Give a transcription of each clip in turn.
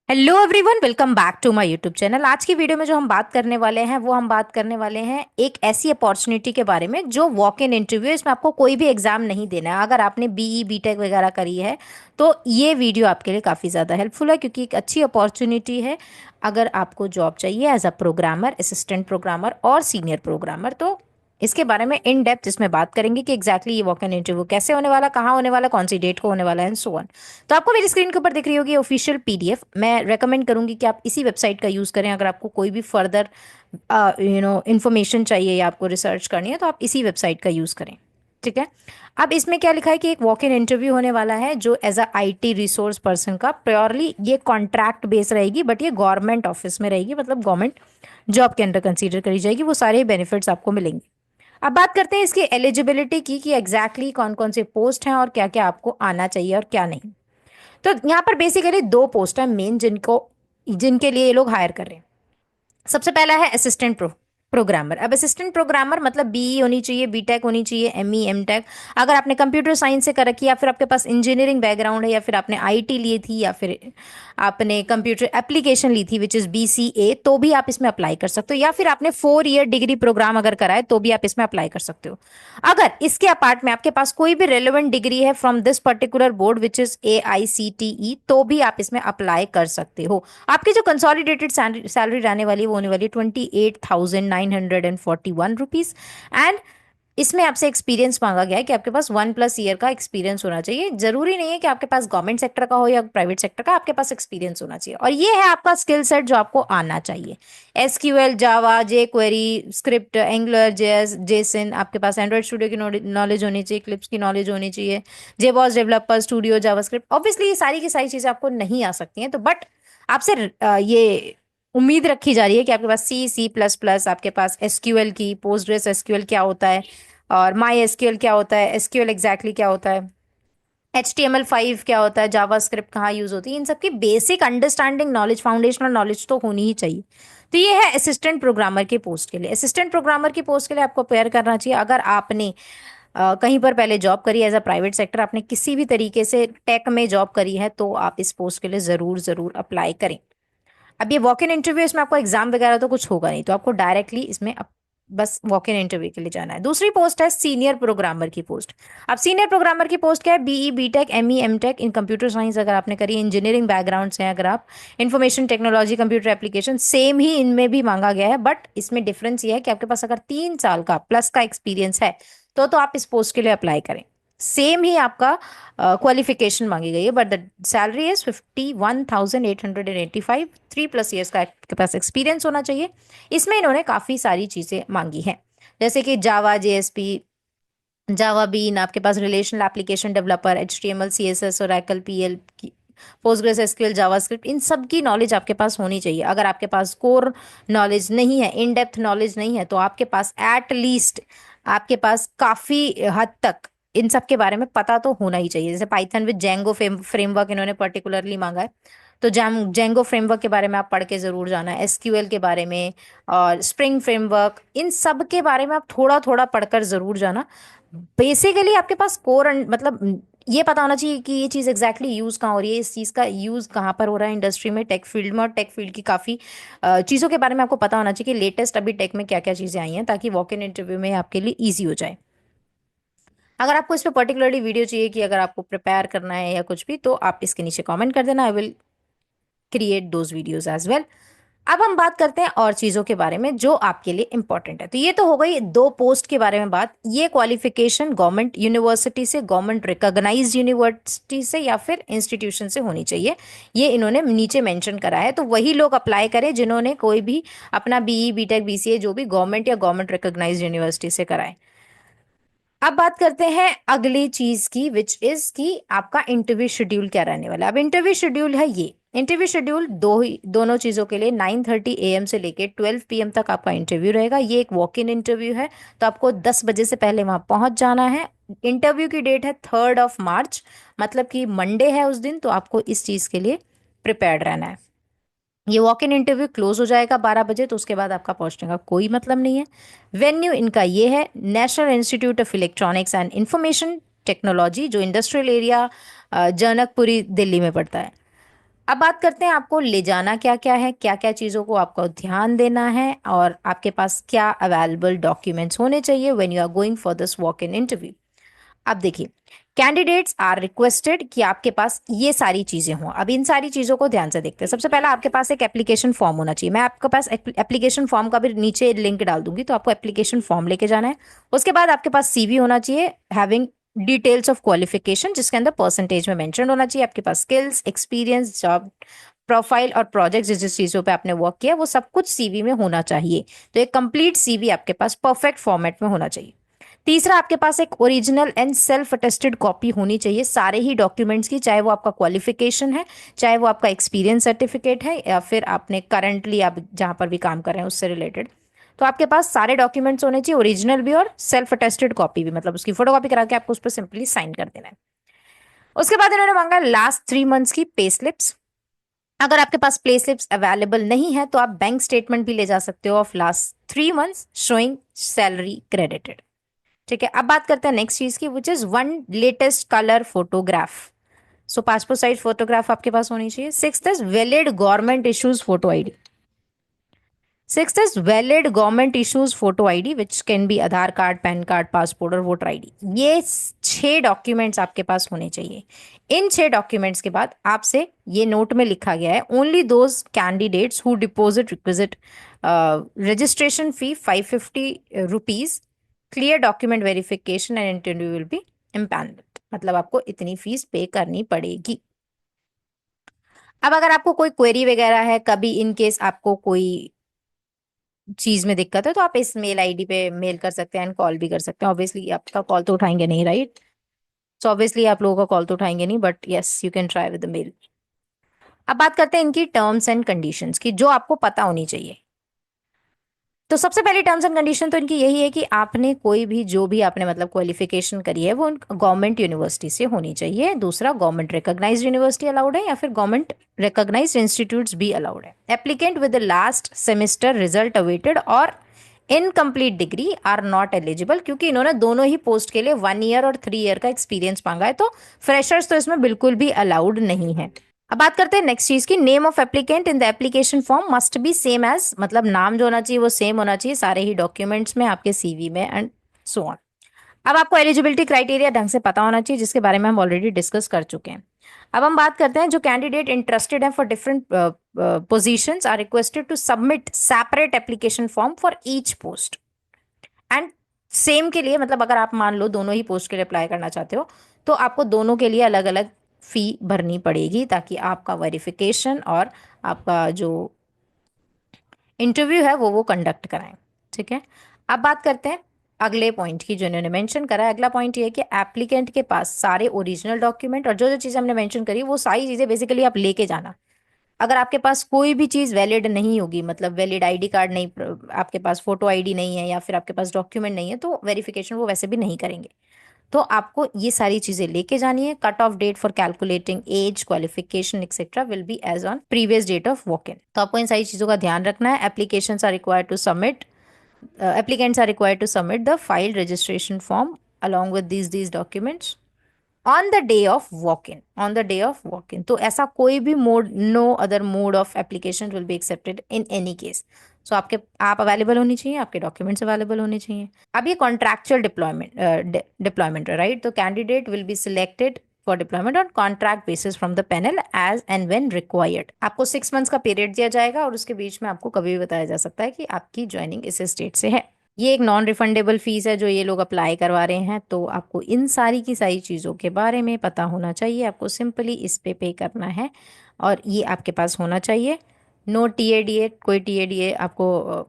Hello everyone, welcome back to my YouTube channel. आज की video में जो हम बात करने वाले हैं वो हम बात करने वाले हैं एक ऐसी अपॉर्चुनिटी के बारे में जो वॉक इन इंटरव्यू है। इसमें आपको कोई भी एग्जाम नहीं देना है। अगर आपने बीई बीटेक वगैरह करी है तो ये वीडियो आपके लिए काफ़ी ज़्यादा हेल्पफुल है, क्योंकि एक अच्छी अपॉर्चुनिटी है। अगर आपको जॉब चाहिए as a programmer, assistant programmer और सीनियर प्रोग्रामर, तो इसके बारे में इन डेप्थ इसमें बात करेंगे कि एग्जैक्टली ये वॉक इन इंटरव्यू कैसे होने वाला, कहाँ होने वाला, कौन सी डेट को होने वाला है एंड सो ऑन। तो आपको मेरी स्क्रीन के ऊपर दिख रही होगी ऑफिशियल पीडीएफ। मैं रेकमेंड करूंगी कि आप इसी वेबसाइट का यूज़ करें। अगर आपको कोई भी फर्दर इंफॉर्मेशन चाहिए या आपको रिसर्च करनी है तो आप इसी वेबसाइट का यूज़ करें। ठीक है। अब इसमें क्या लिखा है कि एक वॉक इन इंटरव्यू होने वाला है जो as a IT resource person का, प्योरली ये कॉन्ट्रैक्ट बेस रहेगी, बट ये गवर्नमेंट ऑफिस में रहेगी, मतलब गवर्नमेंट जॉब के अंडर कंसीडर करी जाएगी। वो सारे बेनिफिट्स आपको मिलेंगे। अब बात करते हैं इसकी एलिजिबिलिटी की कि एग्जैक्टली कौन कौन से पोस्ट हैं और क्या क्या आपको आना चाहिए और क्या नहीं। तो यहाँ पर बेसिकली दो पोस्ट है मेन जिनके लिए ये लोग हायर कर रहे हैं। सबसे पहला है असिस्टेंट प्रोग्रामर। अब असिस्टेंट प्रोग्रामर मतलब बीई होनी चाहिए, बीटेक होनी चाहिए, एमई एमटेक। अगर आपने कंप्यूटर साइंस से कर रखी है या फिर आपके पास इंजीनियरिंग बैकग्राउंड है या फिर आपने आईटी ली थी या फिर आपने कंप्यूटर एप्लीकेशन ली थी विच इज बीसीए, तो भी आप इसमें अप्लाई कर सकते हो। या फिर आपने 4 ईयर डिग्री प्रोग्राम अगर करा है तो भी आप इसमें अप्लाई कर सकते हो। अगर इसके अपार्ट में आपके पास कोई भी रेलेवेंट डिग्री है from this particular board which is AICTE, तो भी आप इसमें अप्लाई कर सकते हो। आपकी जो कंसोलिडेटेड सैलरी रहने वाली है वो होने वाली है 28,941 रुपीज। एंड इसमें आपसे एक्सपीरियंस मांगा गया है कि आपके पास 1+ ईयर का एक्सपीरियंस होना चाहिए। जरूरी नहीं है कि आपके पास गवर्नमेंट सेक्टर का हो या प्राइवेट सेक्टर का, आपके पास एक्सपीरियंस होना चाहिए। और ये है आपका स्किल सेट जो आपको आना चाहिए। SQL, Java, jQuery, script, Angular, JS, JSON, आपके पास एंड्रॉइड स्टूडियो की नॉलेज होनी चाहिए, क्लिप्स की नॉलेज होनी चाहिए, JBoss developer, studio, JavaScript. Obviously ये सारी की सारी चीजें आपको नहीं आ सकती हैं, तो बट आपसे ये उम्मीद रखी जा रही है कि आपके पास C++, आपके पास SQL की, पोस्टग्रेस SQL क्या होता है और माई SQL क्या होता है, SQL एग्जैक्टली क्या होता है, HTML5 क्या होता है, जावास्क्रिप्ट कहाँ यूज होती है, इन सब की basic understanding knowledge, foundational knowledge तो होनी ही चाहिए। तो ये है असिस्टेंट प्रोग्रामर के पोस्ट के लिए। असिस्टेंट प्रोग्रामर की पोस्ट के लिए आपको प्रेयर करना चाहिए। अगर आपने कहीं पर पहले जॉब करी एज अ प्राइवेट सेक्टर, आपने किसी भी तरीके से टेक में जॉब करी है, तो आप इस पोस्ट के लिए जरूर जरूर अप्लाई करें। अब ये वॉक इन इंटरव्यू, इसमें आपको एग्जाम वगैरह तो कुछ होगा नहीं, तो आपको डायरेक्टली इसमें बस वॉक इन इंटरव्यू के लिए जाना है। दूसरी पोस्ट है सीनियर प्रोग्रामर की पोस्ट। अब सीनियर प्रोग्रामर की पोस्ट क्या है? BE BTech ME MTech in computer science अगर आपने करी, इंजीनियरिंग बैकग्राउंड से अगर आप, information technology, computer application, same ही इनमें भी मांगा गया है। बट इसमें डिफरेंस ये है कि आपके पास अगर 3 साल का प्लस का एक्सपीरियंस है तो आप इस पोस्ट के लिए अप्लाई करें। सेम ही आपका क्वालिफिकेशन मांगी गई है, but the salary is 51,885। 3+ years का आपके पास एक्सपीरियंस होना चाहिए। इसमें इन्होंने काफ़ी सारी चीज़ें मांगी हैं, जैसे कि जावा, JSP, जावा बीन, आपके पास relational application developer, HTML, CSS, Oracle, PL, Postgres SQL, JavaScript, इन सब की नॉलेज आपके पास होनी चाहिए। अगर आपके पास कोर नॉलेज नहीं है, इन डेप्थ नॉलेज नहीं है, तो आपके पास एट लीस्ट, आपके पास काफ़ी हद तक इन सब के बारे में पता तो होना ही चाहिए। जैसे पाइथन विद जेंगो फ्रेमवर्क इन्होंने पर्टिकुलरली मांगा है, तो जेंगो फ्रेमवर्क के बारे में आप पढ़ के ज़रूर जाना। SQL के बारे में और स्प्रिंग फ्रेमवर्क, इन सब के बारे में आप थोड़ा थोड़ा पढ़कर ज़रूर जाना। बेसिकली आपके पास कोर मतलब ये पता होना चाहिए कि ये चीज़ एग्जैक्टली यूज़ कहाँ हो रही है, इस चीज़ का यूज़ कहाँ पर हो रहा है इंडस्ट्री में, टेक फील्ड में। और टेक फील्ड की काफ़ी चीज़ों के बारे में आपको पता होना चाहिए कि लेटेस्ट अभी टेक में क्या क्या चीज़ें आई हैं, ताकि वॉक इन इंटरव्यू में आपके लिए ईजी हो जाए। अगर आपको इस पर पर्टिकुलरली वीडियो चाहिए कि अगर आपको प्रिपेयर करना है या कुछ भी, तो आप इसके नीचे कमेंट कर देना, I will create those videos as well. अब हम बात करते हैं और चीज़ों के बारे में जो आपके लिए इंपॉर्टेंट है। तो ये तो हो गई दो पोस्ट के बारे में बात। ये क्वालिफिकेशन गवर्नमेंट यूनिवर्सिटी से, गवर्नमेंट रिकॉग्नाइज्ड यूनिवर्सिटी से या फिर इंस्टीट्यूशन से होनी चाहिए, ये इन्होंने नीचे मेंशन करा है। तो वही लोग अप्लाई करें जिन्होंने कोई भी अपना बीई बीटेक BCA जो भी गवर्नमेंट या गवर्नमेंट रिकॉग्नाइज्ड यूनिवर्सिटी से कराए। अब बात करते हैं अगली चीज की, विच इज कि आपका इंटरव्यू शेड्यूल क्या रहने वाला है। अब इंटरव्यू शेड्यूल है ये। इंटरव्यू शेड्यूल दोनों चीजों के लिए 9:30 AM से लेके 12 PM तक आपका इंटरव्यू रहेगा। ये एक वॉक इन इंटरव्यू है, तो आपको 10 बजे से पहले वहां पहुंच जाना है। इंटरव्यू की डेट है 3rd of March, मतलब कि मंडे है उस दिन, तो आपको इस चीज के लिए प्रिपेयर्ड रहना है। ये वॉक इन इंटरव्यू क्लोज हो जाएगा 12 बजे, तो उसके बाद आपका पहुंचने का कोई मतलब नहीं है। वेन्यू इनका ये है national institute of electronics and information technology, जो इंडस्ट्रियल एरिया जनकपुरी दिल्ली में पड़ता है। अब बात करते हैं आपको ले जाना क्या क्या है, क्या क्या चीज़ों को आपको ध्यान देना है, और आपके पास क्या अवेलेबल डॉक्यूमेंट्स होने चाहिए when you are going for this walk in interview. अब देखिए, कैंडिडेट्स आर रिक्वेस्टेड कि आपके पास ये सारी चीजें हों। अब इन सारी चीजों को ध्यान से देखते हैं। सबसे पहला आपके पास एक एप्लीकेशन फॉर्म होना चाहिए। मैं आपके पास एप्लीकेशन फॉर्म का भी नीचे लिंक डाल दूंगी, तो आपको एप्लीकेशन फॉर्म लेके जाना है। उसके बाद आपके पास सीवी होना चाहिए हैविंग डिटेल्स ऑफ क्वालिफिकेशन, जिसके अंदर परसेंटेज में मेंशन होना चाहिए। आपके पास स्किल्स, एक्सपीरियंस, जॉब प्रोफाइल और प्रोजेक्ट जिस जिस चीजों पे आपने वर्क किया वो सब कुछ सीवी में होना चाहिए। तो एक कंप्लीट सीवी आपके पास परफेक्ट फॉर्मेट में होना चाहिए। तीसरा, आपके पास एक original and self attested copy होनी चाहिए सारे ही डॉक्यूमेंट्स की, चाहे वो आपका क्वालिफिकेशन है, चाहे वो आपका एक्सपीरियंस सर्टिफिकेट है, या फिर आपने करंटली आप जहां पर भी काम कर रहे हैं उससे रिलेटेड। तो आपके पास सारे डॉक्यूमेंट्स होने चाहिए, ओरिजिनल भी और सेल्फ अटेस्टेड कॉपी भी, मतलब उसकी फोटोकॉपी करा के आपको उस पर सिंपली साइन कर देना है। उसके बाद इन्होंने मांगा लास्ट 3 मंथ्स की पे स्लिप्स। अगर आपके पास पे स्लिप्स अवेलेबल नहीं है तो आप बैंक स्टेटमेंट भी ले जा सकते हो of last 3 months showing salary credited. ठीक है, अब बात करते हैं नेक्स्ट चीज की, which is one latest colour photograph. So passport size photograph आपके पास होनी चाहिए। Sixth is valid government issues photo ID. Sixth is valid government issues photo ID which can be Aadhaar card, pan card, passport और voter ID. ये 6 documents आपके पास होने चाहिए। इन 6 documents के बाद आपसे ये नोट में लिखा गया है, only those candidates who deposit requisite registration fee 550 rupees, clear document verification and interview will be empanelled. मतलब आपको इतनी फीस पे करनी पड़ेगी। अब अगर आपको कोई क्वेरी वगैरह है, कभी इन केस आपको कोई चीज में दिक्कत है, तो आप इस मेल आईडी पे मेल कर सकते हैं एंड कॉल भी कर सकते हैं। ऑब्वियसली आपका कॉल तो उठाएंगे नहीं, राइट? सो ऑब्वियसली आप लोगों का कॉल तो उठाएंगे नहीं, but yes you can try with the mail. अब बात करते हैं इनकी टर्म्स एंड कंडीशंस की, जो आपको पता होनी चाहिए। तो सबसे पहली टर्म्स एंड कंडीशन तो इनकी यही है कि आपने कोई भी जो भी आपने मतलब क्वालिफिकेशन करी है वो गवर्नमेंट यूनिवर्सिटी से होनी चाहिए। दूसरा, गवर्नमेंट रिकॉग्नाइज्ड यूनिवर्सिटी अलाउड है या फिर गवर्नमेंट रिकॉग्नाइज्ड इंस्टीट्यूट्स भी अलाउड है। Applicant with the last semester result awaited और incomplete degree are not eligible, क्योंकि इन्होंने दोनों ही पोस्ट के लिए 1 ईयर और 3 ईयर का एक्सपीरियंस मांगा है, तो फ्रेशर्स तो इसमें बिल्कुल भी अलाउड नहीं है। अब बात करते हैं नेक्स्ट चीज की, name of applicant in the application form must be same as, मतलब नाम जो होना चाहिए वो सेम होना चाहिए सारे ही डॉक्यूमेंट्स में, आपके सीवी में एंड सो ऑन। अब आपको एलिजिबिलिटी क्राइटेरिया ढंग से पता होना चाहिए, जिसके बारे में हम ऑलरेडी डिस्कस कर चुके हैं। अब हम बात करते हैं जो कैंडिडेट इंटरेस्टेड है for different positions are requested to submit separate application form for each post and same के लिए, मतलब अगर आप मान लो दोनों ही पोस्ट के लिए अप्लाई करना चाहते हो तो आपको दोनों के लिए अलग अलग फी भरनी पड़ेगी, ताकि आपका वेरिफिकेशन और आपका जो इंटरव्यू है वो कंडक्ट कराएं। ठीक है, अब बात करते हैं अगले पॉइंट की जो इन्होंने मेंशन करा है। अगला पॉइंट ये है कि एप्लीकेंट के पास सारे ओरिजिनल डॉक्यूमेंट और जो जो चीज़ें हमने मेंशन करी वो सारी चीज़ें बेसिकली आप लेके जाना। अगर आपके पास कोई भी चीज़ वैलिड नहीं होगी, मतलब वैलिड आईडी कार्ड नहीं, आपके पास फोटो आईडी नहीं है या फिर आपके पास डॉक्यूमेंट नहीं है, तो वेरिफिकेशन वो वैसे भी नहीं करेंगे। तो आपको ये सारी चीजें लेके जानी है। Cut off date for calculating age, qualification etcetera will be as on previous date of walk in. तो आपको इन सारी चीजों का ध्यान रखना है। Applications are required to submit applicants are required to submit the file registration form along with these documents on the day of walk in, on the day of walk in. तो ऐसा कोई भी mode, no other mode of application will be accepted in any case. So आप available होनी चाहिए, आपके documents available होने चाहिए। अब ये कॉन्ट्रैक्चुअल डिप्लॉयमेंट है, राइट? तो candidate will be selected for deployment on contract basis from the panel as and when required. आपको 6 मंथ्स का पीरियड दिया जाएगा और उसके बीच में आपको कभी भी बताया जा सकता है कि आपकी ज्वाइनिंग इस स्टेट से है। ये एक नॉन रिफंडेबल फीस है जो ये लोग अप्लाई करवा रहे हैं, तो आपको इन सारी की सारी चीज़ों के बारे में पता होना चाहिए। आपको सिंपली इस पे करना है और ये आपके पास होना चाहिए। नो टीएडीए, कोई टीएडीए आपको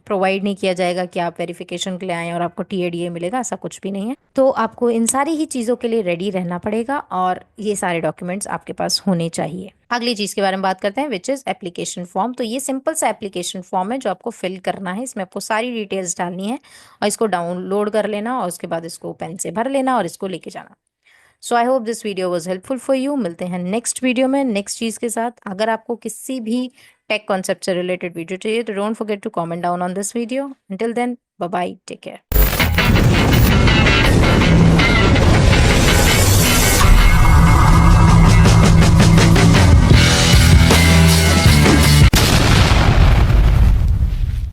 प्रोवाइड नहीं किया जाएगा कि आप वेरिफिकेशन के लिए आएँ और आपको टीएडीए मिलेगा, ऐसा कुछ भी नहीं है। तो आपको इन सारी ही चीज़ों के लिए रेडी रहना पड़ेगा और ये सारे डॉक्यूमेंट्स आपके पास होने चाहिए। अगली चीज़ के बारे में बात करते हैं, विच इज़ एप्लीकेशन फॉर्म। तो ये सिंपल सा एप्लीकेशन फॉर्म है जो आपको फिल करना है। इसमें आपको सारी डिटेल्स डालनी है और इसको डाउनलोड कर लेना और उसके बाद इसको पेन से भर लेना और इसको लेके जाना। So I hope this video was helpful for you. मिलते हैं नेक्स्ट वीडियो में नेक्स्ट चीज़ के साथ। अगर आपको किसी भी टेक कॉन्सेप्ट से रिलेटेड वीडियो चाहिए तो don't forget to comment down on this video. Until then, bye bye, take care.